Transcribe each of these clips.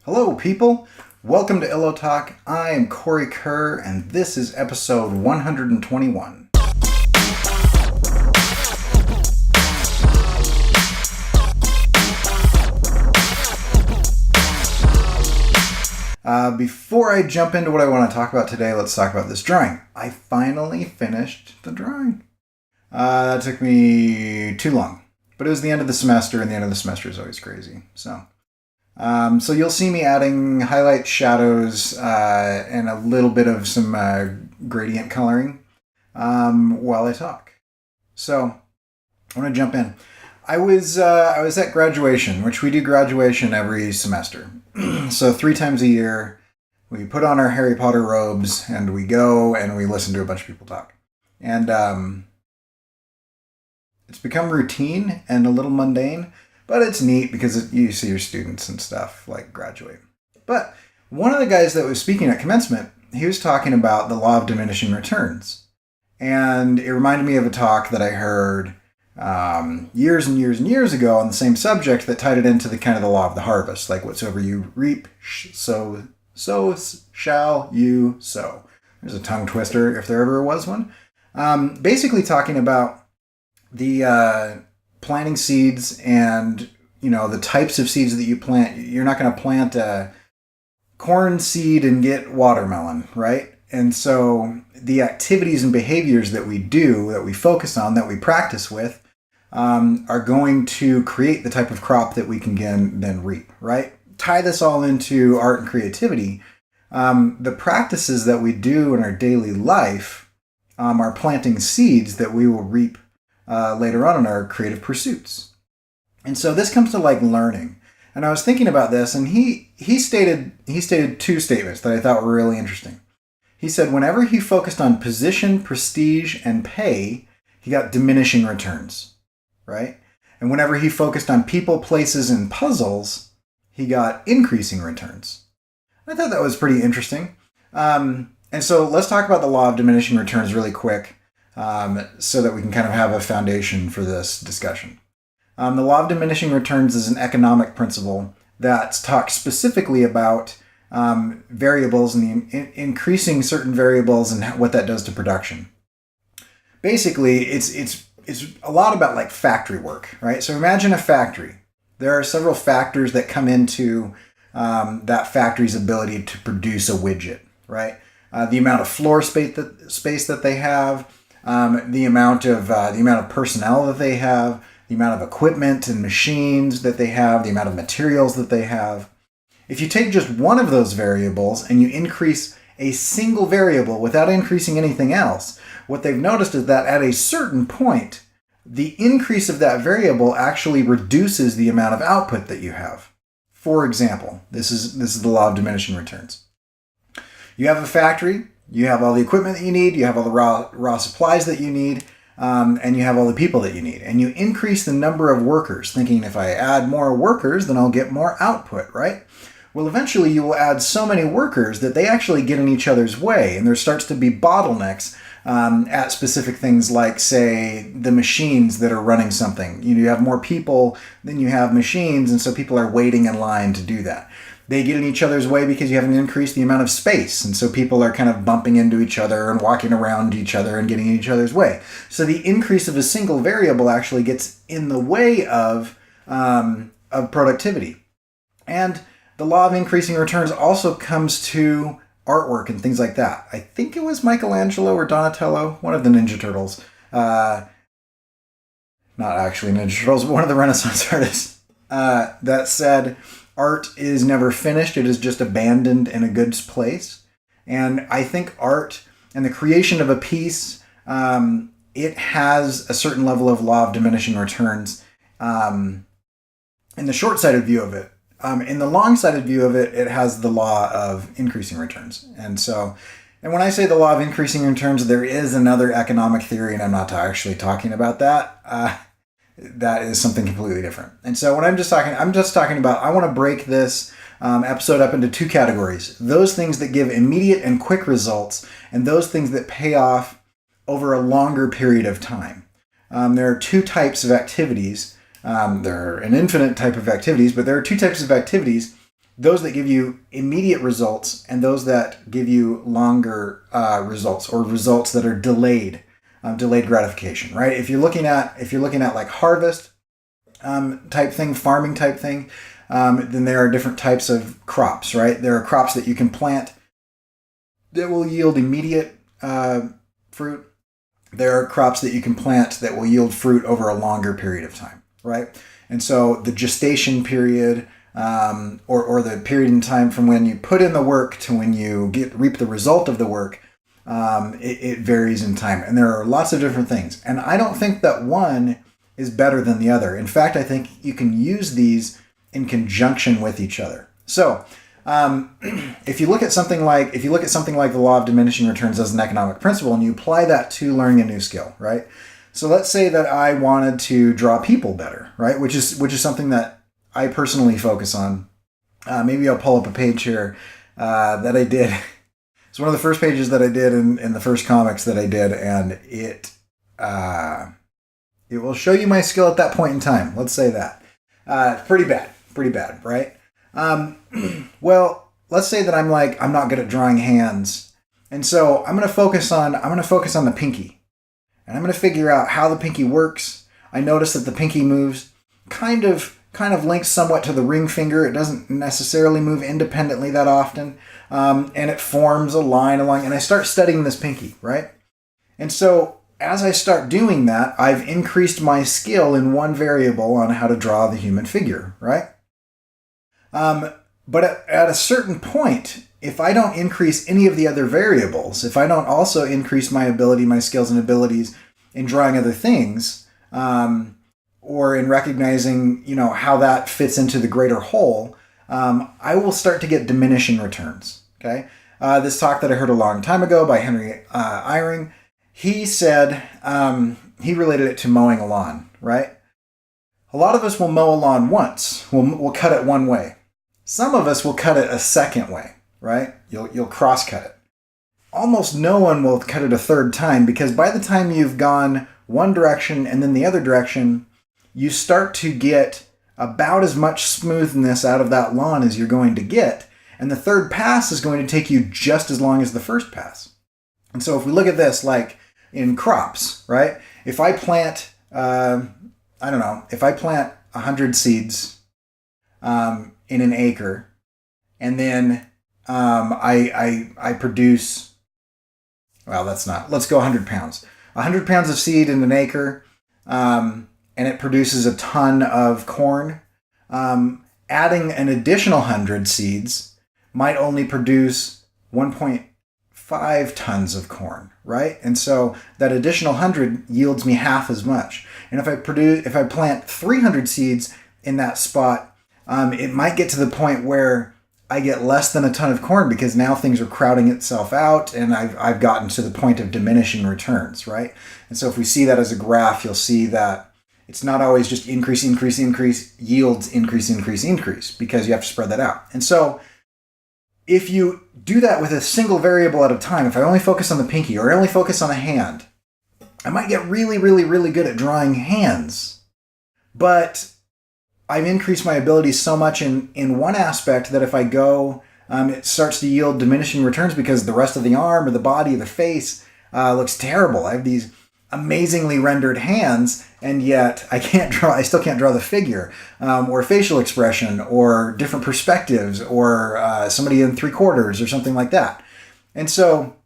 Hello, people. Welcome to Illo Talk. I am Cory Kerr, and this is episode 121. Before I jump into what I want to talk about today, let's talk about this drawing. I finally finished the drawing. That took me too long, but it was the end of the semester, and the end of the semester is always crazy. So you'll see me adding highlights, shadows, and a little bit of some gradient coloring while I talk. So I want to jump in. I was at graduation, which we do graduation every semester. So 3 times a year, we put on our Harry Potter robes and we go and we listen to a bunch of people talk. And it's become routine and a little mundane, but it's neat because you see your students and stuff like graduate. But one of the guys that was speaking at commencement, he was talking about the law of diminishing returns. And it reminded me of a talk that I heard years and years and years ago on the same subject that tied it into the kind of the law of the harvest, like whatsoever you reap, so shall you sow. There's a tongue twister if there ever was one. Basically talking about the planting seeds and, the types of seeds that you plant. You're not going to plant a corn seed and get watermelon, right? And so the activities and behaviors that we do, that we focus on, that we practice with, are going to create the type of crop that we can then reap, right? Tie this all into art and creativity. The practices that we do in our daily life are planting seeds that we will reap later on in our creative pursuits. And so this comes to like learning. And I was thinking about this, and he stated 2 statements that I thought were really interesting. He said whenever he focused on position, prestige, and pay, he got diminishing returns, right? And whenever he focused on people, places, and puzzles, he got increasing returns. I thought that was pretty interesting. And so let's talk about the law of diminishing returns really quick so that we can kind of have a foundation for this discussion. The law of diminishing returns is an economic principle that talks specifically about variables and increasing certain variables and what that does to production. Basically, it's a lot about like factory work, right? So imagine a factory. There are several factors that come into that factory's ability to produce a widget, right? The amount of floor space that they have, the amount of personnel that they have, the amount of equipment and machines that they have, the amount of materials that they have. If you take just one of those variables and you increase a single variable without increasing anything else, what they've noticed is that at a certain point, the increase of that variable actually reduces the amount of output that you have. For example, this is the law of diminishing returns. You have a factory, you have all the equipment that you need, you have all the raw supplies that you need, and you have all the people that you need. And you increase the number of workers, thinking if I add more workers, then I'll get more output, right? Well, eventually you will add so many workers that they actually get in each other's way, and there starts to be bottlenecks at specific things like, say, the machines that are running something. You have more people than you have machines, and so people are waiting in line to do that. They get in each other's way because you haven't increased the amount of space, and so people are kind of bumping into each other and walking around each other and getting in each other's way. So the increase of a single variable actually gets in the way of productivity. And the law of increasing returns also comes to artwork and things like that. I think it was Michelangelo or Donatello, one of the Ninja Turtles. Not actually Ninja Turtles, but one of the Renaissance artists that said, art is never finished, it is just abandoned in a good place. And I think art and the creation of a piece, it has a certain level of law of diminishing returns in the short-sighted view of it. In the long-sighted view of it, it has the law of increasing returns. And when I say the law of increasing returns, there is another economic theory, and I'm not actually talking about that. That is something completely different. And so when I'm just talking about, I want to break this episode up into 2 categories. Those things that give immediate and quick results, and those things that pay off over a longer period of time. There are 2 types of activities. There are an infinite type of activities, but there are 2 types of activities those that give you immediate results and those that give you longer results, or results that are delayed gratification, right? If you're looking at like harvest type thing, farming type thing, then there are different types of crops, right? There are crops that you can plant that will yield immediate fruit. There are crops that you can plant that will yield fruit over a longer period of time, right? And so the gestation period, or the period in time from when you put in the work to when you reap the result of the work, it varies in time. And there are lots of different things. And I don't think that one is better than the other. In fact, I think you can use these in conjunction with each other. So if you look at something like the law of diminishing returns as an economic principle, and you apply that to learning a new skill, right? So let's say that I wanted to draw people better, right? Which is something that I personally focus on. Maybe I'll pull up a page here that I did. It's one of the first pages that I did in the first comics that I did, and it will show you my skill at that point in time. Let's say that. Pretty bad, right? Well, let's say that I'm not good at drawing hands. And so I'm going to focus on the pinky. And I'm going to figure out how the pinky works. I notice that the pinky moves kind of links somewhat to the ring finger. It doesn't necessarily move independently that often. And it forms a line along, and I start studying this pinky, right? And so as I start doing that, I've increased my skill in one variable on how to draw the human figure, right? But at a certain point, if I don't increase any of the other variables, if I don't also increase my skills and abilities in drawing other things, or in recognizing, how that fits into the greater whole, I will start to get diminishing returns. Okay. This talk that I heard a long time ago by Henry Eyring, he said, he related it to mowing a lawn, right? A lot of us will mow a lawn once. We'll cut it one way. Some of us will cut it a second way, right? You'll cross-cut it. Almost no one will cut it a third time, because by the time you've gone one direction and then the other direction, you start to get about as much smoothness out of that lawn as you're going to get. And the third pass is going to take you just as long as the first pass. And so if we look at this like in crops, right? If I plant, if I plant 100 seeds in an acre, and then I produce, let's go 100 pounds. 100 pounds of seed in an acre, and it produces a ton of corn. Adding an additional 100 seeds might only produce 1.5 tons of corn, right? And so that additional 100 yields me half as much. And if I plant 300 seeds in that spot, it might get to the point where I get less than a ton of corn, because now things are crowding itself out, and I've gotten to the point of diminishing returns, right? And so if we see that as a graph, you'll see that it's not always just increase, yields increase, because you have to spread that out. And so if you do that with a single variable at a time, if I only focus on the pinky or I only focus on a hand, I might get really, really, really good at drawing hands. But I've increased my ability so much in one aspect that if I go, it starts to yield diminishing returns, because the rest of the arm or the body or the face looks terrible. I have these amazingly rendered hands, and yet I still can't draw the figure, or facial expression, or different perspectives, or somebody in 3/4 or something like that. And so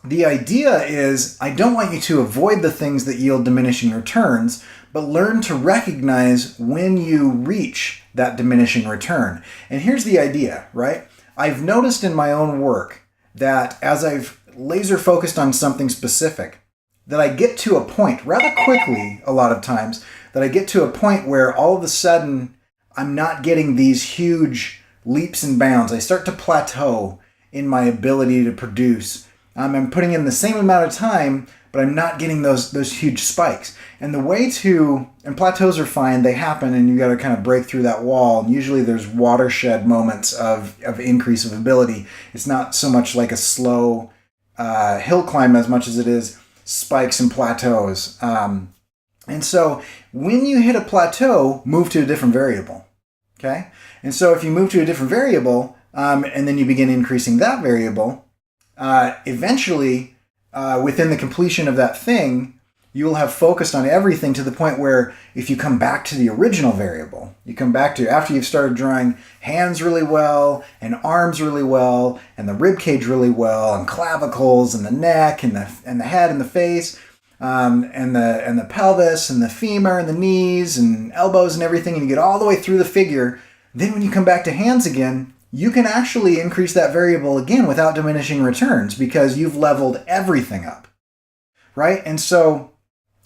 the idea is, I don't want you to avoid the things that yield diminishing returns, but learn to recognize when you reach that diminishing return. And here's the idea, right? I've noticed in my own work that as I've laser focused on something specific, that I get to a point rather quickly, a lot of times, that I get to a point where all of a sudden I'm not getting these huge leaps and bounds. I start to plateau in my ability to produce. I'm putting in the same amount of time, but I'm not getting those huge spikes. And and plateaus are fine, they happen, and you got to kind of break through that wall. And usually there's watershed moments of increase of ability. It's not so much like a slow hill climb as much as it is spikes and plateaus. And so when you hit a plateau, move to a different variable. Okay? And so if you move to a different variable, and then you begin increasing that variable, eventually, within the completion of that thing, you will have focused on everything to the point where if you come back to the original variable, you come back to after you've started drawing hands really well and arms really well and the rib cage really well and clavicles and the neck and the head and the face, and the pelvis and the femur and the knees and elbows and everything, and you get all the way through the figure, then when you come back to hands again, you can actually increase that variable again without diminishing returns because you've leveled everything up, right? And so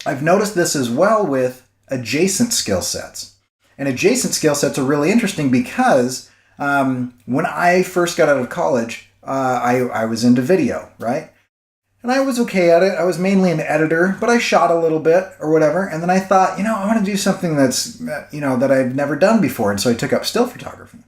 I've noticed this as well with adjacent skill sets. And adjacent skill sets are really interesting because when I first got out of college, I was into video, right? And I was okay at it. I was mainly an editor, but I shot a little bit or whatever. And then I thought, I want to do something that's, that I've never done before. And so I took up still photography.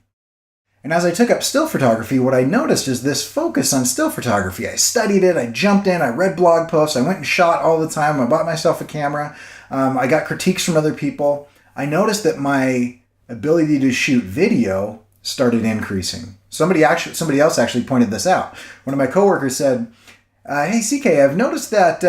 And as I took up still photography, what I noticed is this focus on still photography. I studied it, I jumped in, I read blog posts, I went and shot all the time, I bought myself a camera, I got critiques from other people. I noticed that my ability to shoot video started increasing. Somebody else actually pointed this out. One of my coworkers said, "Hey CK, I've noticed that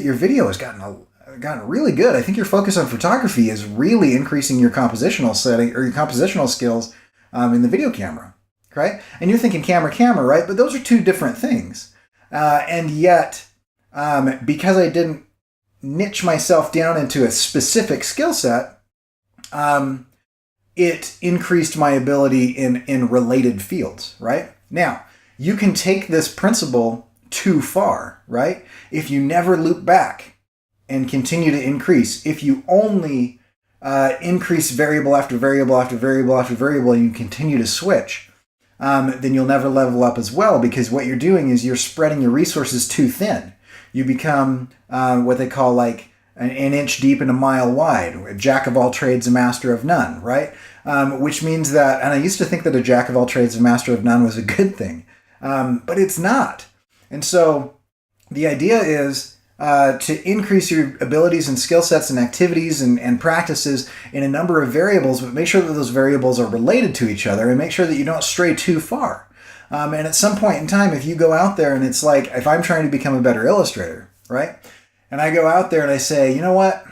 your video has gotten really good. I think your focus on photography is really increasing your compositional setting or your compositional skills in the video camera, right?" And you're thinking camera, right? But those are two different things. And yet, because I didn't niche myself down into a specific skill set, it increased my ability in related fields, right? Now, you can take this principle too far, right? If you never loop back and continue to increase, if you only increase variable after variable after variable after variable, and you continue to switch, then you'll never level up as well, because what you're doing is you're spreading your resources too thin. You become what they call like an inch deep and a mile wide, a jack of all trades, a master of none, right? Which means that, and I used to think that a jack of all trades, a master of none was a good thing, but it's not. And so the idea is to increase your abilities and skill sets and activities and practices in a number of variables, but make sure that those variables are related to each other and make sure that you don't stray too far. And at some point in time, if you go out there and it's like, if I'm trying to become a better illustrator, right? And I go out there and I say, you know what?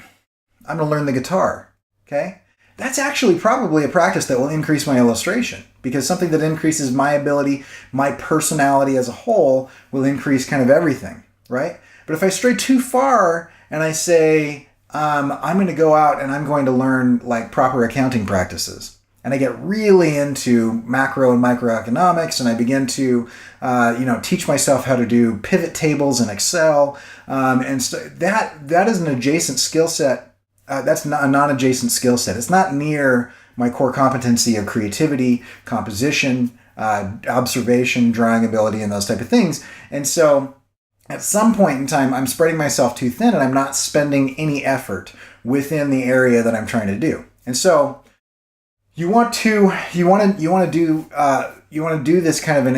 I'm going to learn the guitar, okay? That's actually probably a practice that will increase my illustration, because something that increases my ability, my personality as a whole, will increase kind of everything, right? But if I stray too far and I say, I'm going to go out and I'm going to learn like proper accounting practices, and I get really into macro and microeconomics, and I begin to, teach myself how to do pivot tables in Excel, that is an adjacent skill set. That's not a non-adjacent skill set. It's not near my core competency of creativity, composition, observation, drawing ability, and those type of things. And so at some point in time, I'm spreading myself too thin and I'm not spending any effort within the area that I'm trying to do. And so you want to do this kind of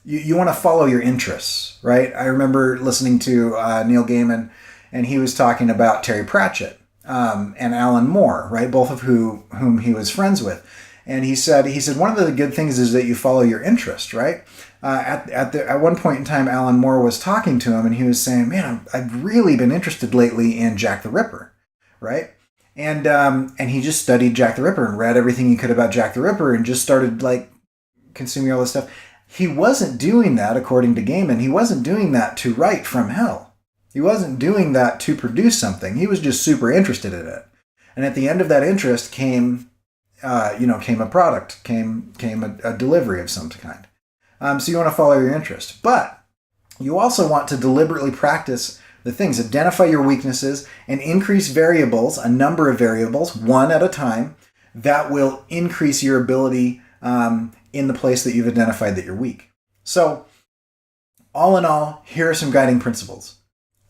you want to follow your interests, right? I remember listening to Neil Gaiman, and he was talking about Terry Pratchett and Alan Moore, right? Both of whom he was friends with. And he said one of the good things is that you follow your interest, right? At one point in time, Alan Moore was talking to him, and he was saying, "Man, I've really been interested lately in Jack the Ripper," right? And he just studied Jack the Ripper and read everything he could about Jack the Ripper and just started like consuming all this stuff. He wasn't doing that, according to Gaiman. He wasn't doing that to write from hell. He wasn't doing that to produce something. He was just super interested in it. And at the end of that interest came a product, came a delivery of some kind. So you want to follow your interest. But you also want to deliberately practice the things. Identify your weaknesses and increase variables, a number of variables, one at a time, that will increase your ability in the place that you've identified that you're weak. So all in all, here are some guiding principles.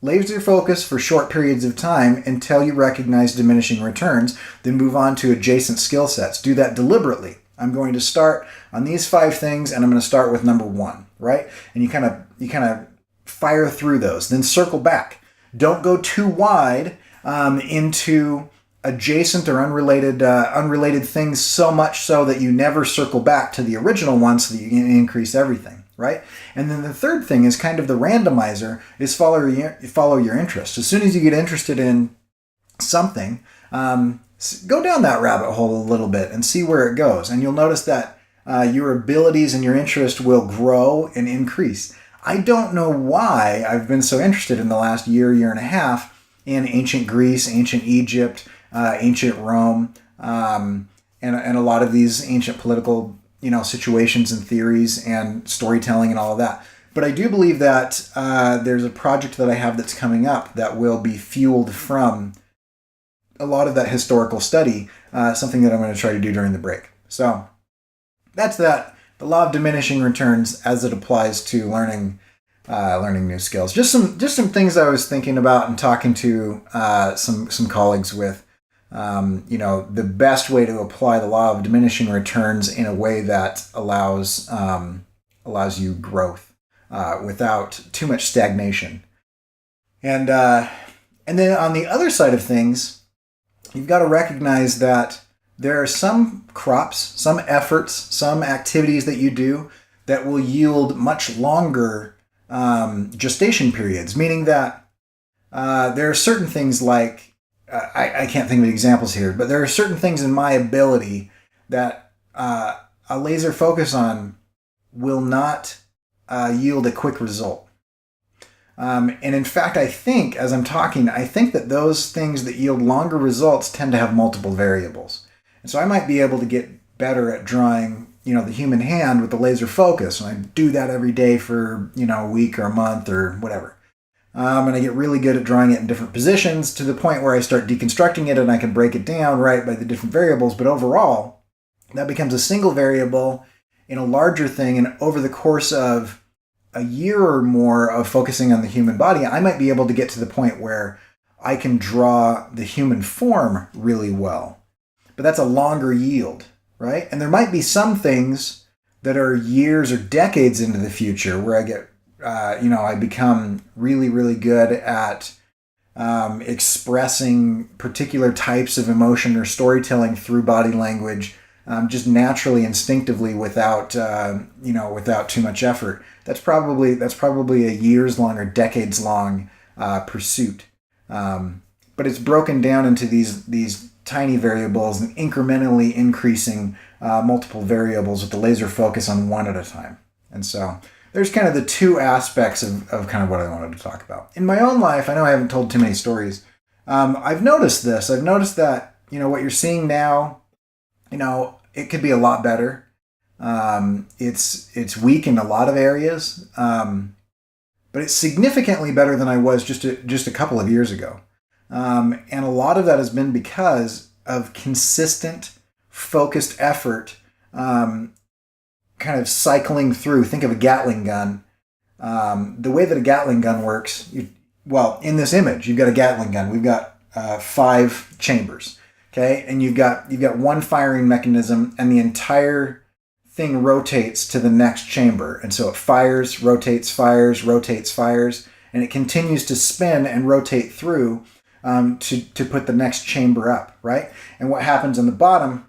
Laser focus for short periods of time until you recognize diminishing returns, then move on to adjacent skill sets. Do that deliberately. I'm going to start on these 5 things, and I'm going to start with number 1, right? And you kind of fire through those, then circle back. Don't go too wide into adjacent or unrelated things, so much so that you never circle back to the original one so that you can increase everything, right? And then the third thing is kind of the randomizer, is follow your interest. As soon as you get interested in something, go down that rabbit hole a little bit and see where it goes. And you'll notice that your abilities and your interest will grow and increase. I don't know why I've been so interested in the last year and a half in ancient Greece, ancient Egypt, ancient Rome, and a lot of these ancient political, situations and theories and storytelling and all of that. But I do believe that there's a project that I have that's coming up that will be fueled from a lot of that historical study, something that I'm going to try to do during the break. So that's that. The law of diminishing returns as it applies to learning new skills. Just some things I was thinking about and talking to some colleagues with. The best way to apply the law of diminishing returns in a way that allows you growth without too much stagnation. And then on the other side of things, you've got to recognize that there are some crops, some efforts, some activities that you do that will yield much longer gestation periods, meaning that there are certain things like, I can't think of examples here, but there are certain things in my ability that a laser focus on will not yield a quick result. And in fact, I think, as I'm talking, I think that those things that yield longer results tend to have multiple variables. And so I might be able to get better at drawing, the human hand with the laser focus. And I do that every day for, a week or a month or whatever. And I get really good at drawing it in different positions to the point where I start deconstructing it and I can break it down right by the different variables. But overall, that becomes a single variable in a larger thing. And over the course of a year or more of focusing on the human body, I might be able to get to the point where I can draw the human form really well. But that's a longer yield, right? And there might be some things that are years or decades into the future where I get I become really, really good at expressing particular types of emotion or storytelling through body language, just naturally, instinctively, without too much effort. That's probably a years long or decades long pursuit. But it's broken down into these tiny variables and incrementally increasing multiple variables with the laser focus on one at a time. And so there's kind of the two aspects of kind of what I wanted to talk about. In my own life, I know I haven't told too many stories. I've noticed this. I've noticed that, what you're seeing now, it could be a lot better. It's weak in a lot of areas, but it's significantly better than I was just a couple of years ago. And a lot of that has been because of consistent, focused effort, kind of cycling through. Think of a Gatling gun. The way that a Gatling gun works, in this image, you've got a Gatling gun. We've got 5 chambers, okay? And you've got one firing mechanism, and the entire thing rotates to the next chamber. And so it fires, rotates, and it continues to spin and rotate through to put the next chamber up, right? And what happens on the bottom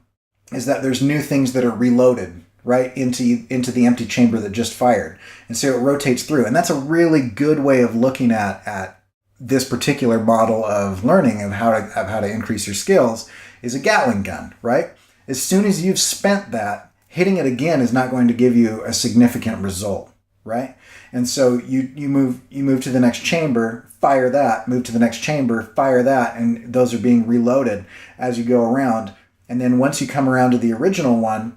is that there's new things that are reloaded right into the empty chamber that just fired. And so it rotates through. And that's a really good way of looking at this particular model of learning of how to increase your skills is a Gatling gun, right? As soon as you've spent that, hitting it again is not going to give you a significant result, right? And so you move to the next chamber, fire that, move to the next chamber, fire that, and those are being reloaded as you go around. And then once you come around to the original one,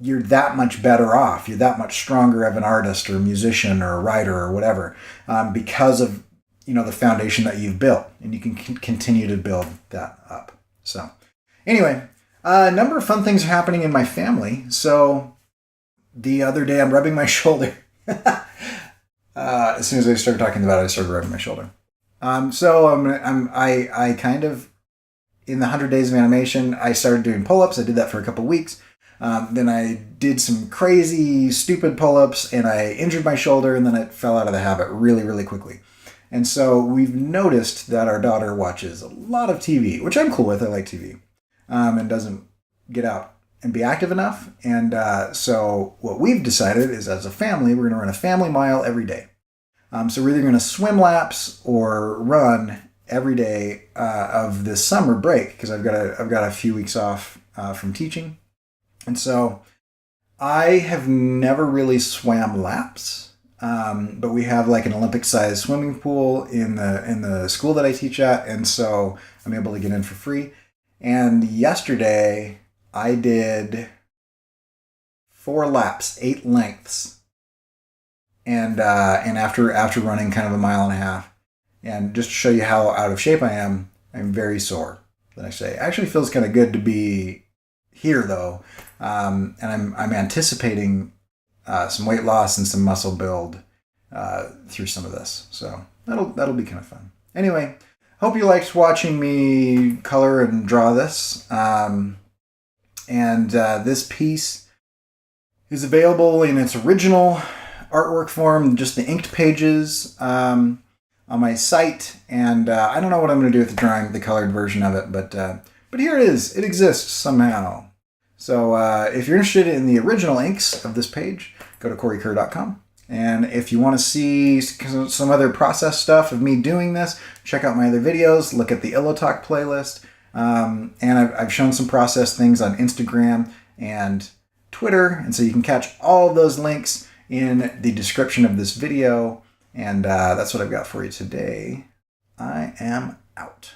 you're that much better off. You're that much stronger of an artist or a musician or a writer or whatever because of the foundation that you've built, and you can continue to build that up. So anyway, a number of fun things are happening in my family. So the other day I'm rubbing my shoulder. As soon as I started talking about it, I started rubbing my shoulder. I kind of, in the 100 days of animation, I started doing pull-ups. I did that for a couple weeks. Then I did some crazy, stupid pull-ups, and I injured my shoulder, and then it fell out of the habit really, really quickly. And so we've noticed that our daughter watches a lot of TV, which I'm cool with. I like TV, and doesn't get out and be active enough. And so what we've decided is, as a family, we're going to run a family mile every day. So we're either going to swim laps or run every day of this summer break, because I've got a few weeks off from teaching. And so I have never really swam laps. But we have like an Olympic-sized swimming pool in the school that I teach at, and so I'm able to get in for free. And yesterday I did 4 laps, 8 lengths, and after running kind of a mile and a half, and just to show you how out of shape I am, I'm very sore the next day. It actually feels kind of good to be here though, and I'm anticipating some weight loss and some muscle build through some of this. So that'll be kind of fun. Anyway, hope you liked watching me color and draw this. This piece is available in its original artwork form, just the inked pages, on my site. And I don't know what I'm going to do with the colored version of it, but here it is. It exists somehow. So if you're interested in the original inks of this page, go to kuretake.com. And if you want to see some other process stuff of me doing this, check out my other videos. Look at the Illo Talk playlist. And I've shown some process things on Instagram and Twitter. And so you can catch all of those links in the description of this video. And that's what I've got for you today. I am out.